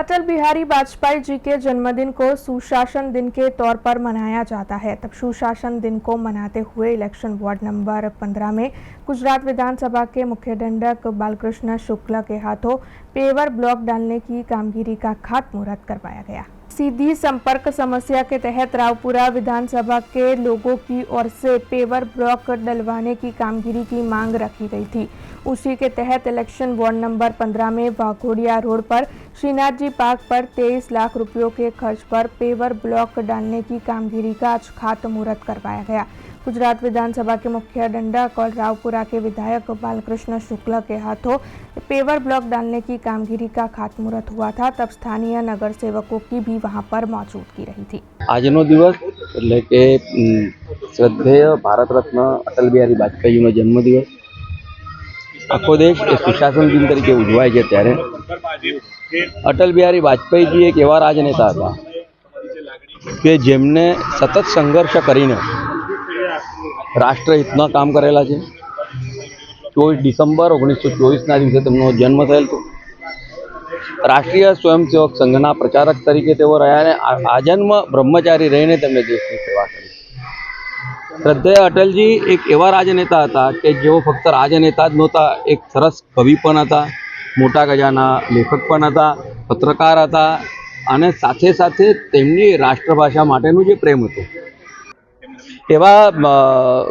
अटल बिहारी वाजपेयी जी के जन्मदिन को सुशासन दिन के तौर पर मनाया जाता है। तब सुशासन दिन को मनाते हुए इलेक्शन वार्ड नंबर 15 में गुजरात विधानसभा के मुख्य दंडक बालकृष्ण शुक्ल के हाथों पेवर ब्लॉक डालने की कामगिरी का खातमुहूर्त करवाया गया। सीधी संपर्क समस्या के तहत रावपुरा विधानसभा के लोगों की ओर से पेवर ब्लॉक डलवाने की कामगिरी की मांग रखी गई थी। उसी के तहत इलेक्शन वार्ड नंबर 15 में वाघोडिया रोड पर श्रीनाथ जी पार्क पर 23 लाख रुपयों के खर्च पर पेवर ब्लॉक डालने की कामगिरी का आज खातमुहूर्त करवाया गया। गुजरात विधानसभा के मुख्य दंडक और रावपुरा के विधायक बालकृष्ण शुक्ल के हाथों पेवर ब्लॉक डालने की कामगिरी का खातमुहूर्त हुआ था। तब स्थानीय नगर सेवकों की भी वहां पर मौजूदगी रही थी। આજનો દિવસ એટલે કે શ્રદ્ધેય ભારત રત્ન અટલ બિહારી વાજપેયીનો જન્મદિવસ આખો દેશ એ સુશાસન દિન તરીકે ઉજવાય છે। ત્યારે અટલ બિહારી વાજપેયીજી એક એવા રાજનેતા હતા કે જેમને સતત સંઘર્ષ કરીને રાષ્ટ્રહિતમાં કામ કરેલા છે। 24 ડિસેમ્બર 1924ના દિવસે તેમનો જન્મ થયેલ હતો। રાષ્ટ્રીય સ્વયંસેવક સંઘના પ્રચારક તરીકે તેઓ રહ્યા અને આજન્મ બ્રહ્મચારી રહીને તેમણે દેશની સેવા કરી। શ્રદ્ધેય અટલજી એક એવા રાજનેતા હતા કે જેઓ ફક્ત રાજનેતા જ નહોતા, એક સરસ કવિ પણ હતા, મોટા ગજાના લેખક પણ હતા, પત્રકાર હતા અને સાથે સાથે તેમની રાષ્ટ્રભાષા માટેનું જે પ્રેમ હતો એવા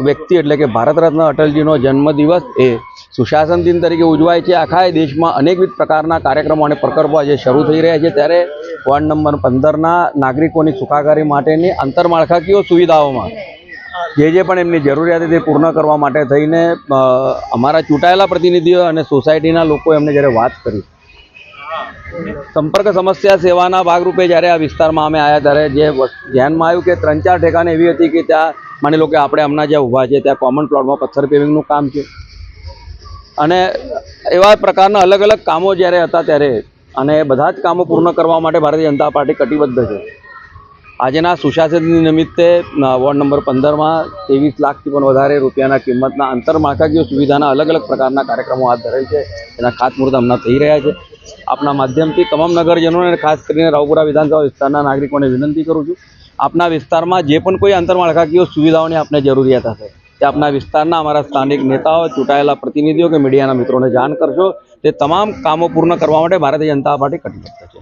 વ્યક્તિ એટલે કે ભારત રત્ન અટલજીનો જન્મદિવસ એ સુશાસન દિન તરીકે ઉજવાય છે। આખા દેશમાં અનેકવિધ પ્રકારના કાર્યક્રમો અને પ્રકલ્પો આજે શરૂ થઈ રહ્યા છે। ત્યારે વોર્ડ નંબર 15ના નાગરિકોની સુખાકારી માટેની આંતરમાળખાકીય સુવિધાઓમાં જે પણ એમની જરૂરિયાત તે પૂર્ણ કરવા માટે થઈને અમારા ચૂંટાયેલા પ્રતિનિધિઓ અને સોસાયટીના લોકો એમને જ્યારે વાત કરી સંપર્ક સમસ્યા સેવાના ભાગરૂપે જ્યારે આ વિસ્તારમાં અમે આવ્યા ત્યારે જે ધ્યાનમાં આવ્યું કે 3-4 ઠેકાને એવી હતી કે ત્યાં માની લો કે આપણે હમણાં જ્યાં ઊભા છે ત્યાં કોમન પ્લોટમાં પથ્થર પેવિંગનું કામ છે અને એવા પ્રકારના અલગ અલગ કામો જ્યારે હતા ત્યારે અને બધા જ કામો પૂર્ણ કરવા માટે ભારતીય જનતા પાર્ટી કટિબદ્ધ છે। આજના સુશાસન નિમિત્તે વોર્ડ નંબર 15માં 23 લાખથી પણ વધારે રૂપિયાના કિંમતના આંતરમાળખાકીય સુવિધાના અલગ અલગ પ્રકારના કાર્યક્રમો હાથ ધરેલ છે। એના ખાતમુહૂર્ત હમણાં થઈ રહ્યા છે। આપના માધ્યમથી તમામ નગરજનોને ખાસ કરીને રાવપુરા વિધાનસભા વિસ્તારના નાગરિકોને વિનંતી કરું છું, આપના વિસ્તારમાં જે પણ કોઈ આંતરમાળખાકીય સુવિધાઓની આપને જરૂરિયાત હશે તે આપના વિસ્તારના અમારા સ્થાનિક નેતાઓ, ચૂંટાયેલા પ્રતિનિધિઓ કે મીડિયાના મિત્રોને જાણ કરશો। તે તમામ કામો પૂર્ણ કરવા માટે ભારતીય જનતા પાર્ટી કટિબદ્ધ છે।